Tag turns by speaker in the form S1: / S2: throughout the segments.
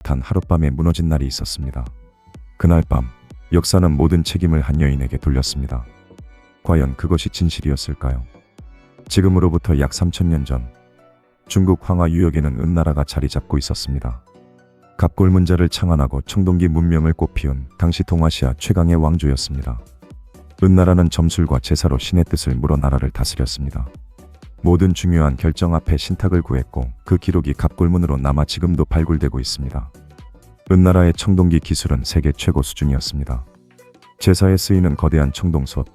S1: 단 하룻밤에 무너진 날이 있었습니다. 그날 밤 역사는 모든 책임을 한 여인에게 돌렸습니다. 과연 그것이 진실이었을까요? 지금으로부터 약 3000년 전 중국 황하 유역에는 은나라가 자리 잡고 있었습니다. 갑골문자를 창안하고 청동기 문명을 꽃피운 당시 동아시아 최강의 왕조였습니다. 은나라는 점술과 제사로 신의 뜻을 물어 나라를 다스렸습니다. 모든 중요한 결정 앞에 신탁을 구했고 그 기록이 갑골문으로 남아 지금도 발굴되고 있습니다. 은나라의 청동기 기술은 세계 최고 수준이었습니다. 제사에 쓰이는 거대한 청동솥,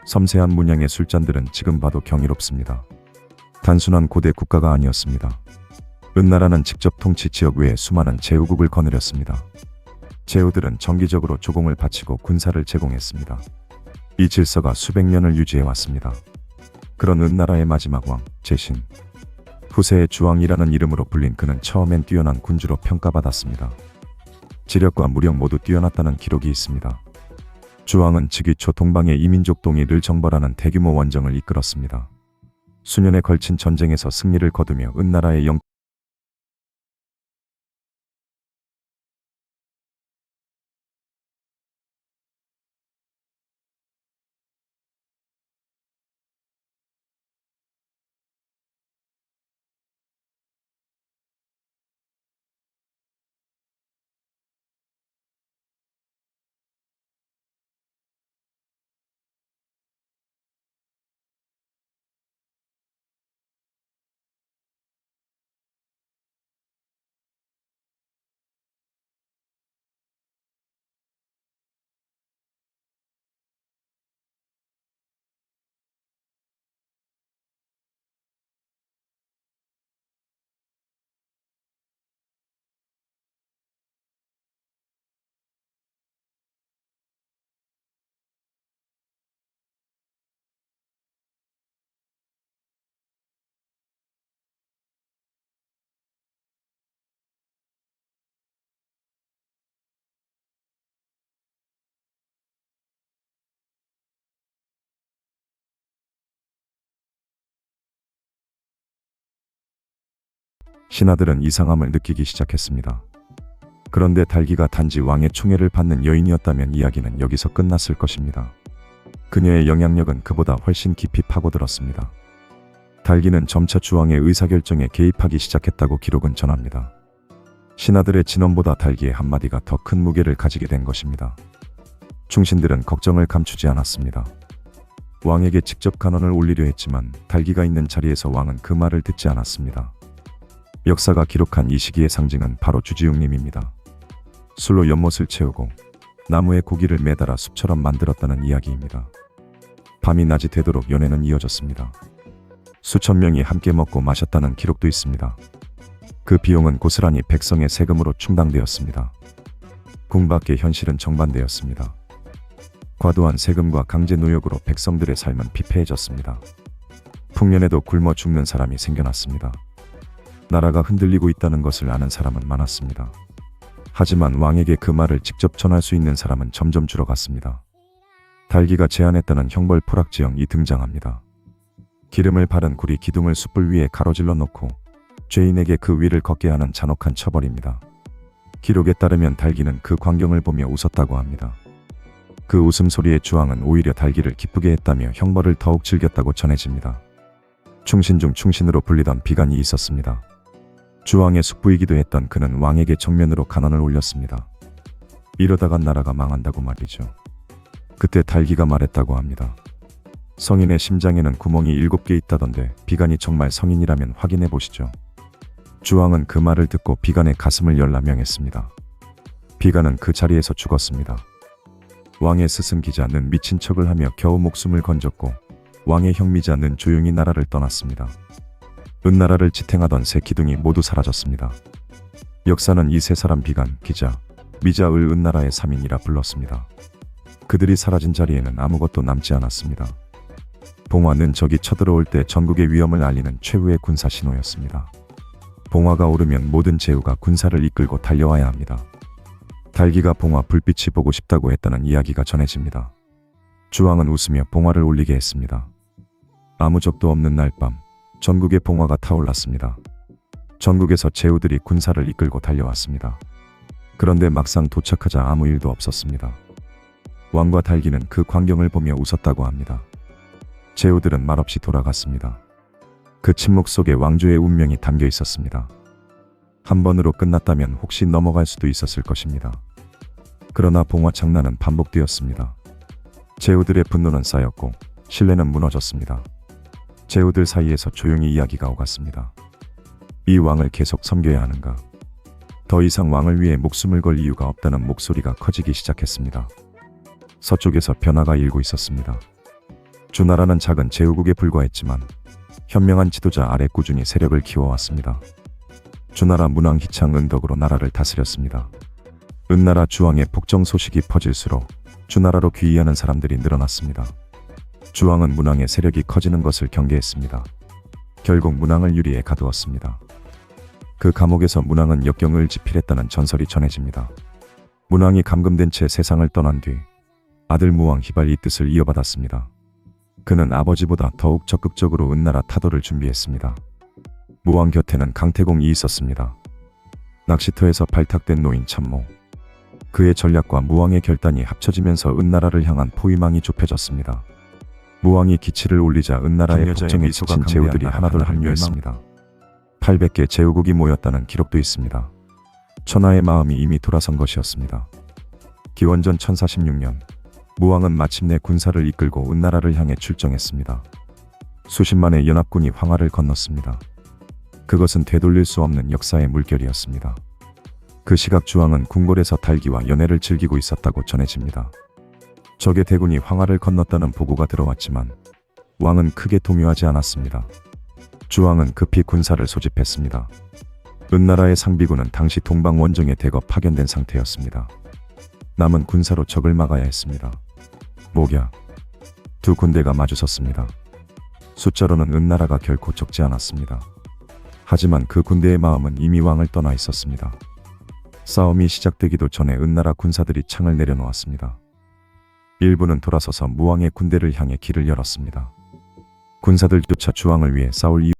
S1: 섬세한 문양의 술잔들은 지금 봐도 경이롭습니다. 단순한 고대 국가가 아니었습니다. 은나라는 직접 통치 지역 외에 수많은 제후국을 거느렸습니다. 제후들은 정기적으로 조공을 바치고 군사를 제공했습니다. 이 질서가 수백 년을 유지해왔습니다. 그런 은나라의 마지막 왕, 제신. 후세의 주왕이라는 이름으로 불린 그는 처음엔 뛰어난 군주로 평가받았습니다. 지력과 무력 모두 뛰어났다는 기록이 있습니다. 주왕은 즉위초 동방의 이민족 동이를 정벌하는 대규모 원정을 이끌었습니다. 수년에 걸친 전쟁에서 승리를 거두며 은나라의 신하들은 이상함을 느끼기 시작했습니다. 그런데 달기가 단지 왕의 총애를 받는 여인이었다면 이야기는 여기서 끝났을 것입니다. 그녀의 영향력은 그보다 훨씬 깊이 파고들었습니다. 달기는 점차 주왕의 의사결정에 개입하기 시작했다고 기록은 전합니다. 신하들의 진언보다 달기의 한마디가 더 큰 무게를 가지게 된 것입니다. 충신들은 걱정을 감추지 않았습니다. 왕에게 직접 간언을 올리려 했지만 달기가 있는 자리에서 왕은 그 말을 듣지 않았습니다. 역사가 기록한 이 시기의 상징은 바로 주지웅님입니다. 술로 연못을 채우고 나무에 고기를 매달아 숲처럼 만들었다는 이야기입니다. 밤이 낮이 되도록 연회는 이어졌습니다. 수천 명이 함께 먹고 마셨다는 기록도 있습니다. 그 비용은 고스란히 백성의 세금으로 충당되었습니다. 궁밖의 현실은 정반대였습니다. 과도한 세금과 강제 노역으로 백성들의 삶은 피폐해졌습니다. 풍년에도 굶어 죽는 사람이 생겨났습니다. 나라가 흔들리고 있다는 것을 아는 사람은 많았습니다. 하지만 왕에게 그 말을 직접 전할 수 있는 사람은 점점 줄어갔습니다. 달기가 제안했다는 형벌 포락지형이 등장합니다. 기름을 바른 굴이 기둥을 숯불 위에 가로질러 놓고 죄인에게 그 위를 걷게 하는 잔혹한 처벌입니다. 기록에 따르면 달기는 그 광경을 보며 웃었다고 합니다. 그 웃음소리의 주왕은 오히려 달기를 기쁘게 했다며 형벌을 더욱 즐겼다고 전해집니다. 충신 중 충신으로 불리던 비간이 있었습니다. 주왕의 숙부이기도 했던 그는 왕에게 정면으로 간언을 올렸습니다. 이러다간 나라가 망한다고 말이죠. 그때 달기가 말했다고 합니다. 성인의 심장에는 구멍이 7개 있다던데 비간이 정말 성인이라면 확인해 보시죠. 주왕은 그 말을 듣고 비간의 가슴을 열라 명했습니다. 비간은 그 자리에서 죽었습니다. 왕의 스승기자는 미친 척을 하며 겨우 목숨을 건졌고 왕의 형미자는 조용히 나라를 떠났습니다. 은나라를 지탱하던 세 기둥이 모두 사라졌습니다. 역사는 이 세 사람 비간, 기자, 미자을 은나라의 3인이라 불렀습니다. 그들이 사라진 자리에는 아무것도 남지 않았습니다. 봉화는 적이 쳐들어올 때 전국의 위험을 알리는 최후의 군사 신호였습니다. 봉화가 오르면 모든 제후가 군사를 이끌고 달려와야 합니다. 달기가 봉화 불빛이 보고 싶다고 했다는 이야기가 전해집니다. 주왕은 웃으며 봉화를 올리게 했습니다. 아무 적도 없는 날 밤 전국의 봉화가 타올랐습니다. 전국에서 제후들이 군사를 이끌고 달려왔습니다. 그런데 막상 도착하자 아무 일도 없었습니다. 왕과 달기는 그 광경을 보며 웃었다고 합니다. 제후들은 말없이 돌아갔습니다. 그 침묵 속에 왕조의 운명이 담겨 있었습니다. 한 번으로 끝났다면 혹시 넘어갈 수도 있었을 것입니다. 그러나 봉화 장난은 반복되었습니다. 제후들의 분노는 쌓였고 신뢰는 무너졌습니다. 제후들 사이에서 조용히 이야기가 오갔습니다. 이 왕을 계속 섬겨야 하는가? 더 이상 왕을 위해 목숨을 걸 이유가 없다는 목소리가 커지기 시작했습니다. 서쪽에서 변화가 일고 있었습니다. 주나라는 작은 제후국에 불과했지만 현명한 지도자 아래 꾸준히 세력을 키워왔습니다. 주나라 문왕 희창 은덕으로 나라를 다스렸습니다. 은나라 주왕의 폭정 소식이 퍼질수록 주나라로 귀의하는 사람들이 늘어났습니다. 주왕은 문왕의 세력이 커지는 것을 경계했습니다. 결국 문왕을 유리에 가두었습니다. 그 감옥에서 문왕은 역경을 지필했다는 전설이 전해집니다. 문왕이 감금된 채 세상을 떠난 뒤 아들 무왕 희발이 뜻을 이어받았습니다. 그는 아버지보다 더욱 적극적으로 은나라 타도를 준비했습니다. 무왕 곁에는 강태공이 있었습니다. 낚시터에서 발탁된 노인 참모. 그의 전략과 무왕의 결단이 합쳐지면서 은나라를 향한 포위망이 좁혀졌습니다. 무왕이 기치를 올리자 은나라의 폭정에 지친 제후들이 하나둘 합류했습니다. 800개 제후국이 모였다는 기록도 있습니다. 천하의 마음이 이미 돌아선 것이었습니다. 기원전 1046년 무왕은 마침내 군사를 이끌고 은나라를 향해 출정했습니다. 수십만의 연합군이 황하를 건넜습니다. 그것은 되돌릴 수 없는 역사의 물결이었습니다. 그 시각 주왕은 궁궐에서 달기와 연애를 즐기고 있었다고 전해집니다. 적의 대군이 황하를 건넜다는 보고가 들어왔지만 왕은 크게 동요하지 않았습니다. 주왕은 급히 군사를 소집했습니다. 은나라의 상비군은 당시 동방 원정에 대거 파견된 상태였습니다. 남은 군사로 적을 막아야 했습니다. 목야. 두 군대가 마주섰습니다. 숫자로는 은나라가 결코 적지 않았습니다. 하지만 그 군대의 마음은 이미 왕을 떠나 있었습니다. 싸움이 시작되기도 전에 은나라 군사들이 창을 내려놓았습니다. 일부는 돌아서서 무왕의 군대를 향해 길을 열었습니다. 군사들조차 주왕을 위해 싸울 이유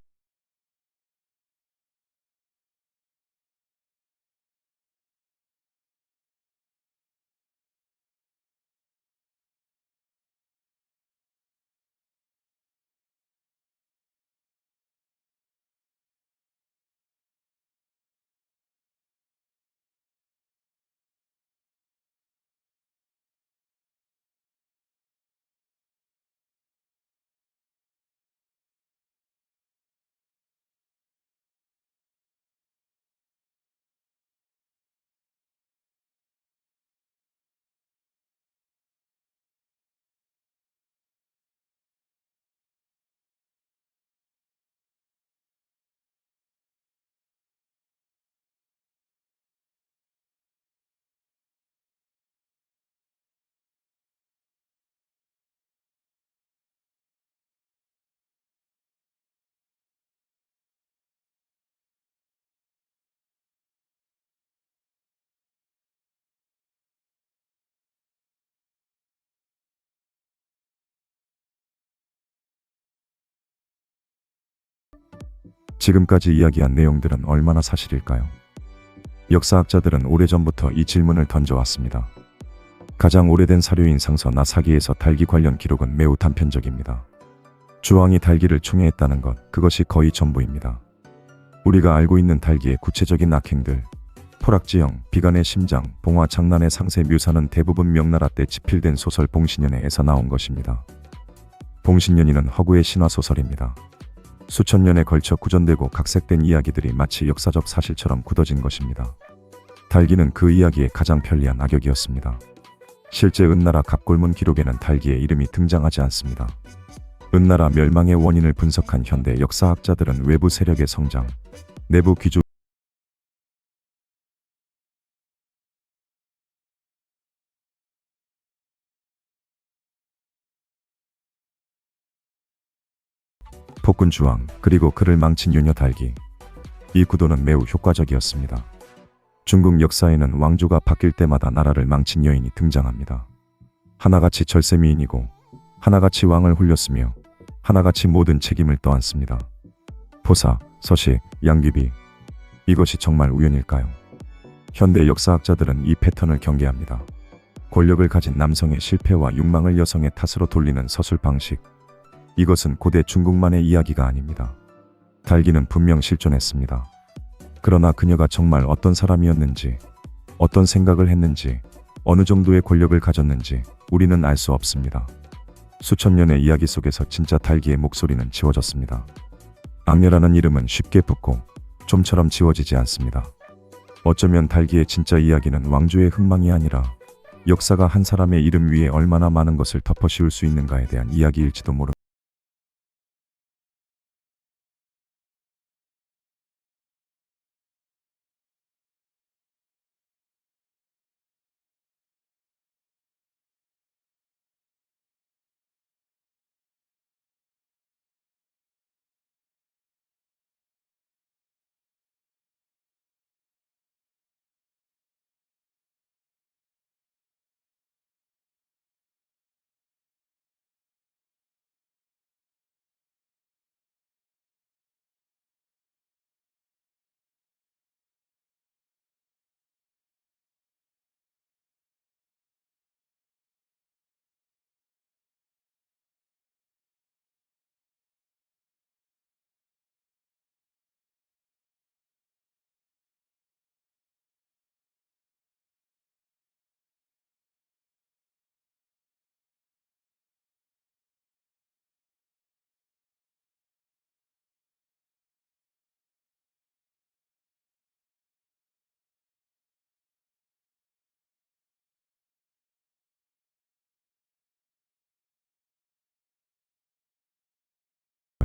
S1: 지금까지 이야기한 내용들은 얼마나 사실일까요? 역사학자들은 오래전부터 이 질문을 던져왔습니다. 가장 오래된 사료인 상서 나사기에서 달기 관련 기록은 매우 단편적입니다. 주왕이 달기를 총애했다는 것, 그것이 거의 전부입니다. 우리가 알고 있는 달기의 구체적인 악행들, 포락지형, 비간의 심장, 봉화 장난의 상세 묘사는 대부분 명나라 때 집필된 소설 봉신연애에서 나온 것입니다. 봉신연의는 허구의 신화소설입니다. 수천 년에 걸쳐 구전되고 각색된 이야기들이 마치 역사적 사실처럼 굳어진 것입니다. 달기는 그 이야기의 가장 편리한 악역이었습니다. 실제 은나라 갑골문 기록에는 달기의 이름이 등장하지 않습니다. 은나라 멸망의 원인을 분석한 현대 역사학자들은 외부 세력의 성장, 내부 귀족 폭군 주왕, 그리고 그를 망친 유녀 달기. 이 구도는 매우 효과적이었습니다. 중국 역사에는 왕조가 바뀔 때마다 나라를 망친 여인이 등장합니다. 하나같이 절세미인이고 하나같이 왕을 홀렸으며 하나같이 모든 책임을 떠안습니다. 포사, 서식, 양귀비. 이것이 정말 우연일까요? 현대 역사학자들은 이 패턴을 경계합니다. 권력을 가진 남성의 실패와 욕망을 여성의 탓으로 돌리는 서술 방식. 이것은 고대 중국만의 이야기가 아닙니다. 달기는 분명 실존했습니다. 그러나 그녀가 정말 어떤 사람이었는지, 어떤 생각을 했는지, 어느 정도의 권력을 가졌는지 우리는 알 수 없습니다. 수천 년의 이야기 속에서 진짜 달기의 목소리는 지워졌습니다. 악녀라는 이름은 쉽게 붙고 좀처럼 지워지지 않습니다. 어쩌면 달기의 진짜 이야기는 왕조의 흥망이 아니라 역사가 한 사람의 이름 위에 얼마나 많은 것을 덮어씌울 수 있는가에 대한 이야기일지도 모릅니다.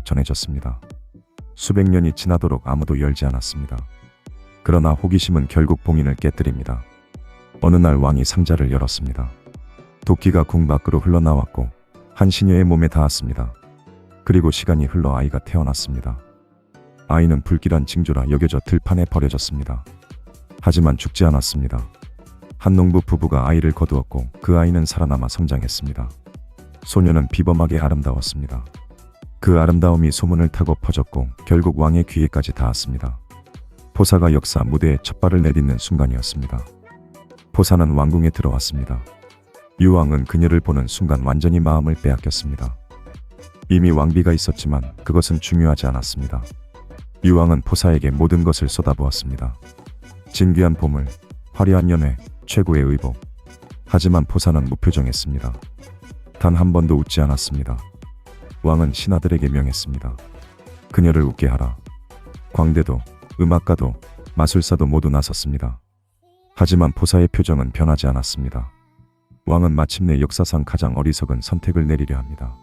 S1: 전해졌습니다. 수백 년이 지나도록 아무도 열지 않았습니다. 그러나 호기심은 결국 봉인을 깨뜨립니다. 어느 날 왕이 상자를 열었습니다. 도끼가 궁 밖으로 흘러나왔고 한 시녀의 몸에 닿았습니다. 그리고 시간이 흘러 아이가 태어났습니다. 아이는 불길한 징조라 여겨져 들판에 버려졌습니다. 하지만 죽지 않았습니다. 한 농부 부부가 아이를 거두었고 그 아이는 살아남아 성장했습니다. 소녀는 비범하게 아름다웠습니다. 그 아름다움이 소문을 타고 퍼졌고 결국 왕의 귀에까지 닿았습니다. 포사가 역사 무대에 첫 발을 내딛는 순간이었습니다. 포사는 왕궁에 들어왔습니다. 유왕은 그녀를 보는 순간 완전히 마음을 빼앗겼습니다. 이미 왕비가 있었지만 그것은 중요하지 않았습니다. 유왕은 포사에게 모든 것을 쏟아부었습니다. 진귀한 보물, 화려한 연회, 최고의 의복. 하지만 포사는 무표정했습니다. 단 한 번도 웃지 않았습니다. 왕은 신하들에게 명했습니다. 그녀를 웃게 하라. 광대도, 음악가도, 마술사도 모두 나섰습니다. 하지만 포사의 표정은 변하지 않았습니다. 왕은 마침내 역사상 가장 어리석은 선택을 내리려 합니다.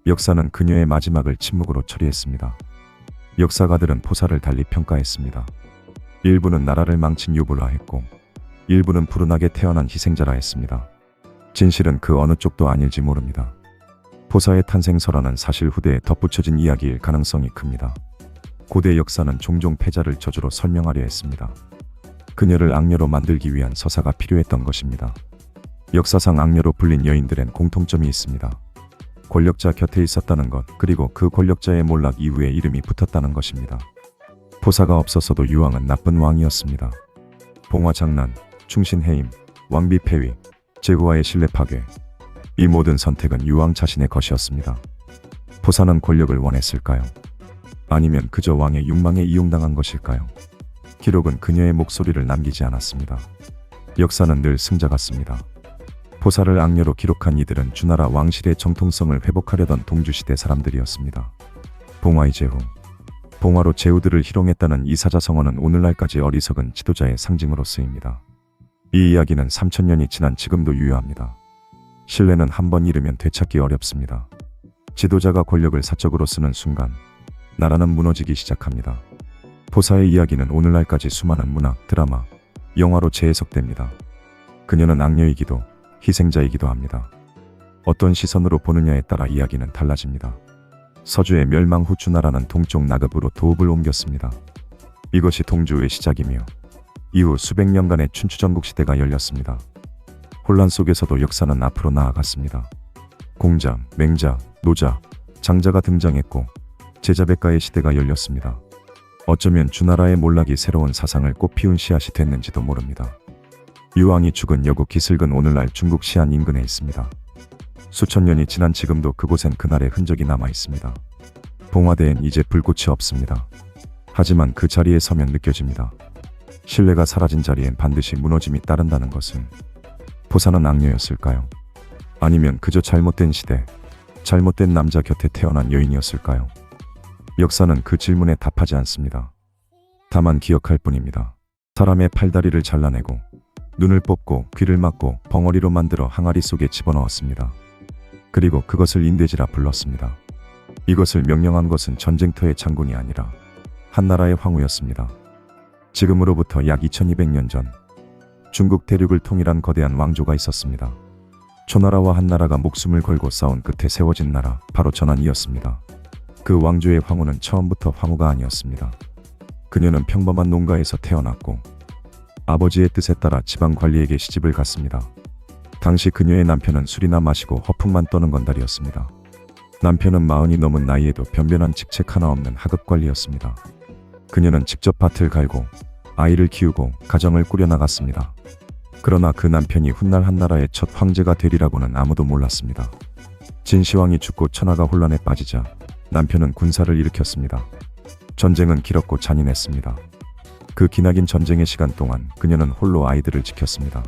S1: 역사는 그녀의 마지막을 침묵으로 처리했습니다. 역사가들은 포사를 달리 평가했습니다. 일부는 나라를 망친 유부라 했고 일부는 불운하게 태어난 희생자라 했습니다. 진실은 그 어느 쪽도 아닐지 모릅니다. 포사의 탄생설화는 사실 후대에 덧붙여진 이야기일 가능성이 큽니다. 고대 역사는 종종 패자를 저주로 설명하려 했습니다. 그녀를 악녀로 만들기 위한 서사가 필요했던 것입니다. 역사상 악녀로 불린 여인들엔 공통점이 있습니다. 권력자 곁에 있었다는 것, 그리고 그 권력자의 몰락 이후에 이름이 붙었다는 것입니다. 포사가 없었어도 유왕은 나쁜 왕이었습니다. 봉화 장난, 충신 해임, 왕비 폐위, 제후와의 신뢰 파괴, 이 모든 선택은 유왕 자신의 것이었습니다. 포사는 권력을 원했을까요? 아니면 그저 왕의 욕망에 이용당한 것일까요? 기록은 그녀의 목소리를 남기지 않았습니다. 역사는 늘 승자 같습니다. 포사를 악녀로 기록한 이들은 주나라 왕실의 정통성을 회복하려던 동주시대 사람들이었습니다. 봉화의 제후, 봉화로 제후들을 희롱했다는 이 사자성어는 오늘날까지 어리석은 지도자의 상징으로 쓰입니다. 이 이야기는 3000년이 지난 지금도 유효합니다. 신뢰는 한번 잃으면 되찾기 어렵습니다. 지도자가 권력을 사적으로 쓰는 순간 나라는 무너지기 시작합니다. 포사의 이야기는 오늘날까지 수많은 문학, 드라마, 영화로 재해석됩니다. 그녀는 악녀이기도 희생자이기도 합니다. 어떤 시선으로 보느냐에 따라 이야기는 달라집니다. 서주의 멸망 후 주나라는 동쪽 나급으로 도읍을 옮겼습니다. 이것이 동주의 시작이며 이후 수백 년간의 춘추전국 시대가 열렸습니다. 혼란 속에서도 역사는 앞으로 나아갔습니다. 공자, 맹자, 노자, 장자가 등장했고 제자백가의 시대가 열렸습니다. 어쩌면 주나라의 몰락이 새로운 사상을 꽃피운 씨앗이 됐는지도 모릅니다. 유왕이 죽은 여고 기슭은 오늘날 중국 시안 인근에 있습니다. 수천 년이 지난 지금도 그곳엔 그날의 흔적이 남아 있습니다. 봉화대엔 이제 불꽃이 없습니다. 하지만 그 자리에 서면 느껴집니다. 신뢰가 사라진 자리엔 반드시 무너짐이 따른다는 것은 포사는 악녀였을까요? 아니면 그저 잘못된 시대, 잘못된 남자 곁에 태어난 여인이었을까요? 역사는 그 질문에 답하지 않습니다. 다만 기억할 뿐입니다. 사람의 팔다리를 잘라내고 눈을 뽑고 귀를 막고 벙어리로 만들어 항아리 속에 집어넣었습니다. 그리고 그것을 인대지라 불렀습니다. 이것을 명령한 것은 전쟁터의 장군이 아니라 한나라의 황후였습니다. 지금으로부터 약 2200년 전 중국 대륙을 통일한 거대한 왕조가 있었습니다. 초나라와 한나라가 목숨을 걸고 싸운 끝에 세워진 나라, 바로 전한이었습니다. 그 왕조의 황후는 처음부터 황후가 아니었습니다. 그녀는 평범한 농가에서 태어났고 아버지의 뜻에 따라 지방 관리에게 시집을 갔습니다. 당시 그녀의 남편은 술이나 마시고 허풍만 떠는 건달이었습니다. 남편은 40이 넘은 나이에도 변변한 직책 하나 없는 하급관리였습니다. 그녀는 직접 밭을 갈고 아이를 키우고 가정을 꾸려나갔습니다. 그러나 그 남편이 훗날 한나라의 첫 황제가 되리라고는 아무도 몰랐습니다. 진시황이 죽고 천하가 혼란에 빠지자 남편은 군사를 일으켰습니다. 전쟁은 길었고 잔인했습니다. 그 기나긴 전쟁의 시간 동안 그녀는 홀로 아이들을 지켰습니다.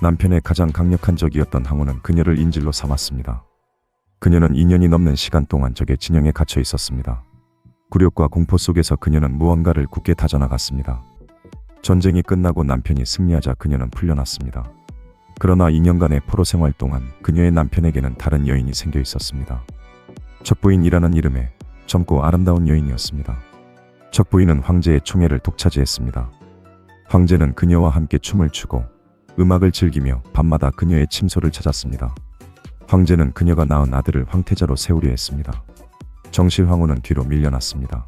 S1: 남편의 가장 강력한 적이었던 항우는 그녀를 인질로 삼았습니다. 그녀는 2년이 넘는 시간 동안 적의 진영에 갇혀 있었습니다. 굴욕과 공포 속에서 그녀는 무언가를 굳게 다져나갔습니다. 전쟁이 끝나고 남편이 승리하자 그녀는 풀려났습니다. 그러나 2년간의 포로 생활 동안 그녀의 남편에게는 다른 여인이 생겨 있었습니다. 척부인이라는 이름의 젊고 아름다운 여인이었습니다. 척부인은 황제의 총애를 독차지했습니다. 황제는 그녀와 함께 춤을 추고 음악을 즐기며 밤마다 그녀의 침소를 찾았습니다. 황제는 그녀가 낳은 아들을 황태자로 세우려 했습니다. 정실황후는 뒤로 밀려났습니다.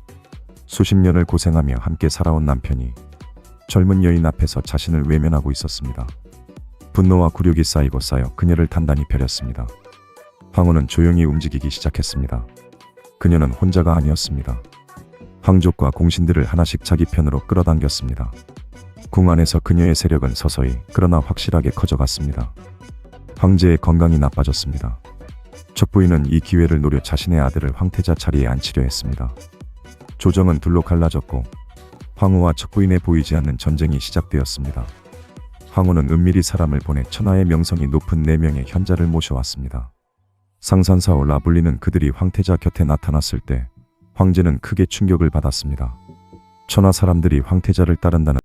S1: 수십 년을 고생하며 함께 살아온 남편이 젊은 여인 앞에서 자신을 외면하고 있었습니다. 분노와 굴욕이 쌓이고 쌓여 그녀를 단단히 벼렸습니다. 황후는 조용히 움직이기 시작했습니다. 그녀는 혼자가 아니었습니다. 황족과 공신들을 하나씩 자기 편으로 끌어당겼습니다. 궁 안에서 그녀의 세력은 서서히 그러나 확실하게 커져갔습니다. 황제의 건강이 나빠졌습니다. 척부인은 이 기회를 노려 자신의 아들을 황태자 자리에 앉히려 했습니다. 조정은 둘로 갈라졌고 황후와 척부인에 보이지 않는 전쟁이 시작되었습니다. 황후는 은밀히 사람을 보내 천하의 명성이 높은 4명의 현자를 모셔왔습니다. 상산사오 라블리는 그들이 황태자 곁에 나타났을 때 황제는 크게 충격을 받았습니다. 천하 사람들이 황태자를 따른다는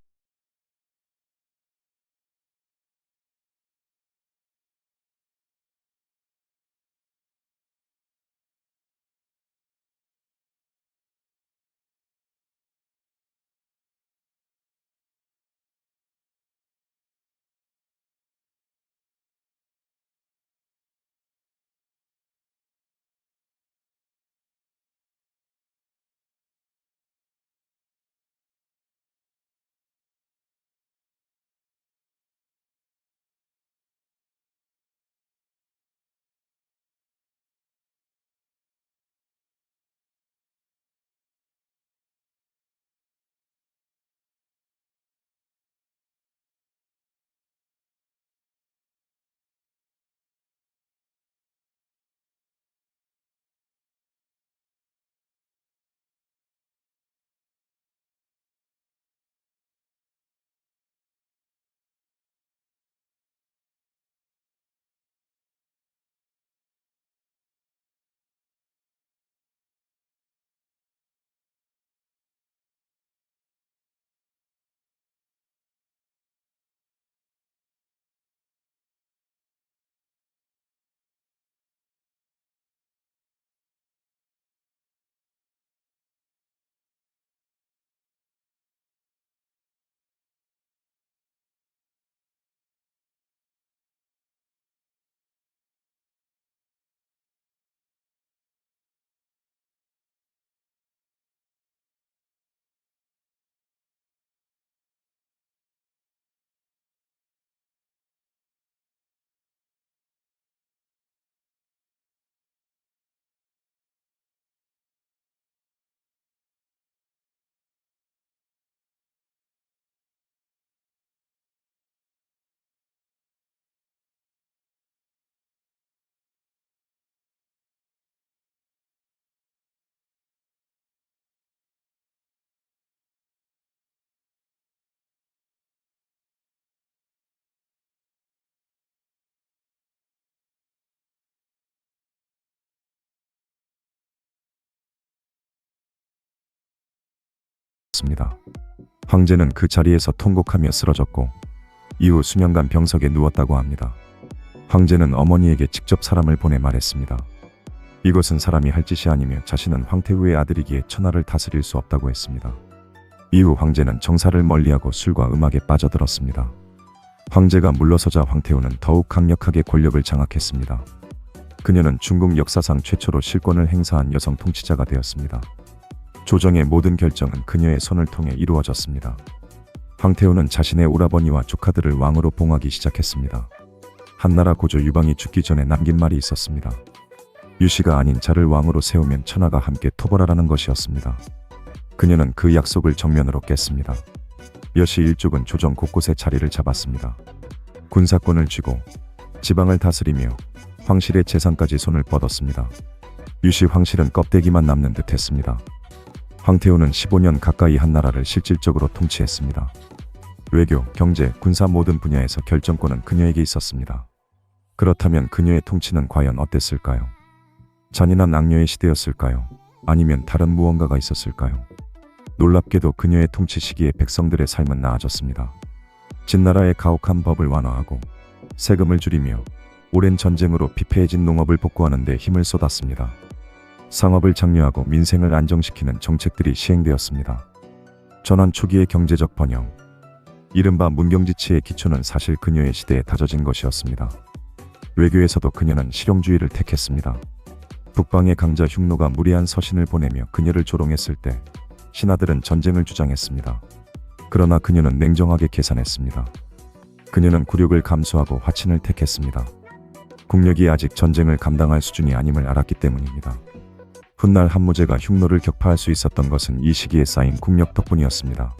S1: 습니다. 황제는 그 자리에서 통곡하며 쓰러졌고 이후 수년간 병석에 누웠다고 합니다. 황제는 어머니에게 직접 사람을 보내 말했습니다. 이것은 사람이 할 짓이 아니며 자신은 황태후의 아들이기에 천하를 다스릴 수 없다고 했습니다. 이후 황제는 정사를 멀리하고 술과 음악에 빠져들었습니다. 황제가 물러서자 황태후는 더욱 강력하게 권력을 장악했습니다. 그녀는 중국 역사상 최초로 실권을 행사한 여성 통치자가 되었습니다. 조정의 모든 결정은 그녀의 손을 통해 이루어졌습니다. 황태후는 자신의 오라버니와 조카들을 왕으로 봉하기 시작했습니다. 한나라 고조 유방이 죽기 전에 남긴 말이 있었습니다. 유씨가 아닌 자를 왕으로 세우면 천하가 함께 토벌하라는 것이었습니다. 그녀는 그 약속을 정면으로 깼습니다. 여씨 일족은 조정 곳곳에 자리를 잡았습니다. 군사권을 쥐고 지방을 다스리며 황실의 재산까지 손을 뻗었습니다. 유씨 황실은 껍데기만 남는 듯 했습니다. 황태후는 15년 가까이 한나라를 실질적으로 통치했습니다. 외교, 경제, 군사 모든 분야에서 결정권은 그녀에게 있었습니다. 그렇다면 그녀의 통치는 과연 어땠을까요? 잔인한 악녀의 시대였을까요? 아니면 다른 무언가가 있었을까요? 놀랍게도 그녀의 통치 시기에 백성들의 삶은 나아졌습니다. 진나라의 가혹한 법을 완화하고 세금을 줄이며 오랜 전쟁으로 피폐해진 농업을 복구하는 데 힘을 쏟았습니다. 상업을 장려하고 민생을 안정시키는 정책들이 시행되었습니다. 전환 초기의 경제적 번영, 이른바 문경지치의 기초는 사실 그녀의 시대에 다져진 것이었습니다. 외교에서도 그녀는 실용주의를 택했습니다. 북방의 강자 흉노가 무리한 서신을 보내며 그녀를 조롱했을 때 신하들은 전쟁을 주장했습니다. 그러나 그녀는 냉정하게 계산했습니다. 그녀는 굴욕을 감수하고 화친을 택했습니다. 국력이 아직 전쟁을 감당할 수준이 아님을 알았기 때문입니다. 훗날 한무제가 흉노를 격파할 수 있었던 것은 이 시기에 쌓인 국력 덕분이었습니다.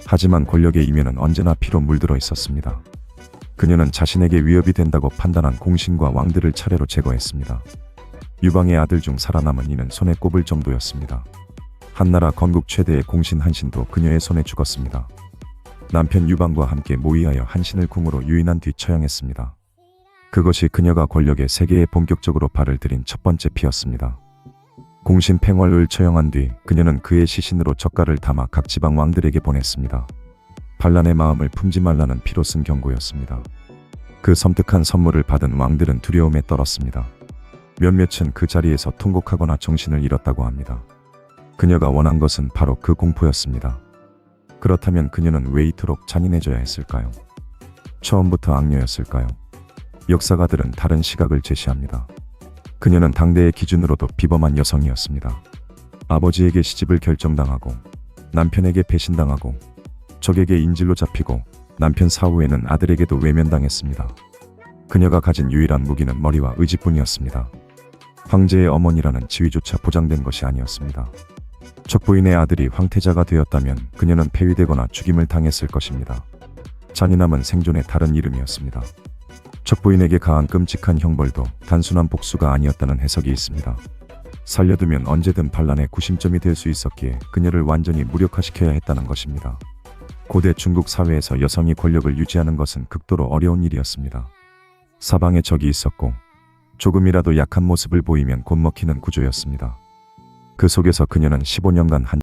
S1: 하지만 권력의 이면은 언제나 피로 물들어 있었습니다. 그녀는 자신에게 위협이 된다고 판단한 공신과 왕들을 차례로 제거했습니다. 유방의 아들 중 살아남은 이는 손에 꼽을 정도였습니다. 한나라 건국 최대의 공신 한신도 그녀의 손에 죽었습니다. 남편 유방과 함께 모의하여 한신을 궁으로 유인한 뒤 처형했습니다. 그것이 그녀가 권력의 세계에 본격적으로 발을 들인 첫 번째 피였습니다. 공신 팽월을 처형한 뒤 그녀는 그의 시신으로 젓갈을 담아 각 지방 왕들에게 보냈습니다. 반란의 마음을 품지 말라는 피로 쓴 경고였습니다. 그 섬뜩한 선물을 받은 왕들은 두려움에 떨었습니다. 몇몇은 그 자리에서 통곡하거나 정신을 잃었다고 합니다. 그녀가 원한 것은 바로 그 공포였습니다. 그렇다면 그녀는 왜 이토록 잔인해져야 했을까요? 처음부터 악녀였을까요? 역사가들은 다른 시각을 제시합니다. 그녀는 당대의 기준으로도 비범한 여성이었습니다. 아버지에게 시집을 결정당하고 남편에게 배신당하고 적에게 인질로 잡히고 남편 사후에는 아들에게도 외면당했습니다. 그녀가 가진 유일한 무기는 머리와 의지뿐이었습니다. 황제의 어머니라는 지위조차 보장된 것이 아니었습니다. 척부인의 아들이 황태자가 되었다면 그녀는 폐위되거나 죽임을 당했을 것입니다. 잔인함은 생존의 다른 이름이었습니다. 척부인에게 가한 끔찍한 형벌도 단순한 복수가 아니었다는 해석이 있습니다. 살려두면 언제든 반란의 구심점이 될 수 있었기에 그녀를 완전히 무력화시켜야 했다는 것입니다. 고대 중국 사회에서 여성이 권력을 유지하는 것은 극도로 어려운 일이었습니다. 사방에 적이 있었고 조금이라도 약한 모습을 보이면 곧 먹히는 구조였습니다. 그 속에서 그녀는 15년간 한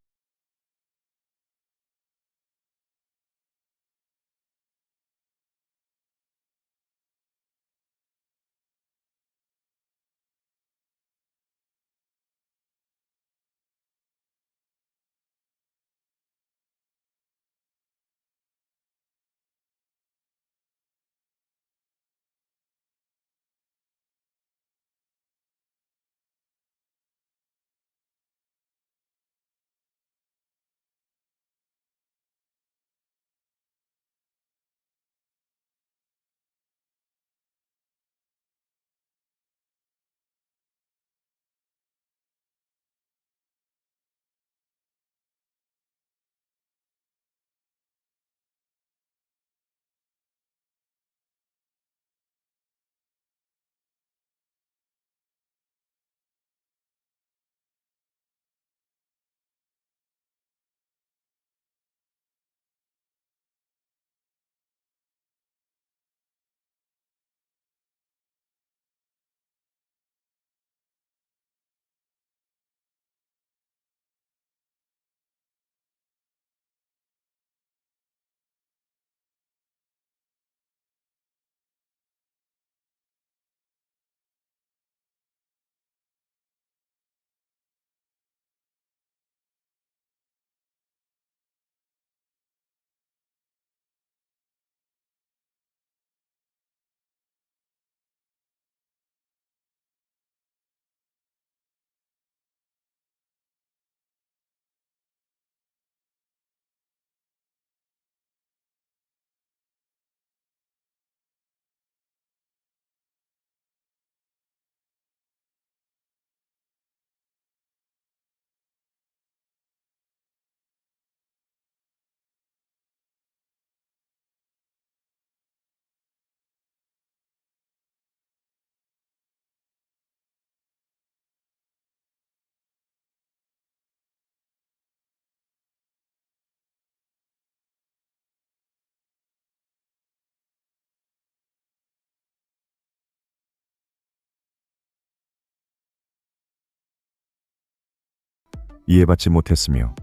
S1: 이해받지 못했으며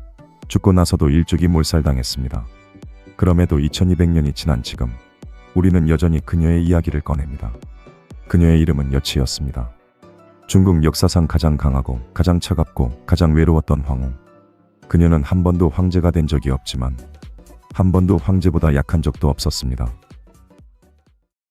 S1: 죽고 나서도 일찍이 몰살당했습니다. 그럼에도 2200년이 지난 지금 우리는 여전히 그녀의 이야기를 꺼냅니다. 그녀의 이름은 여치였습니다. 중국 역사상 가장 강하고 가장 차갑고 가장 외로웠던 황후. 그녀는 한 번도 황제가 된 적이 없지만 한 번도 황제보다 약한 적도 없었습니다.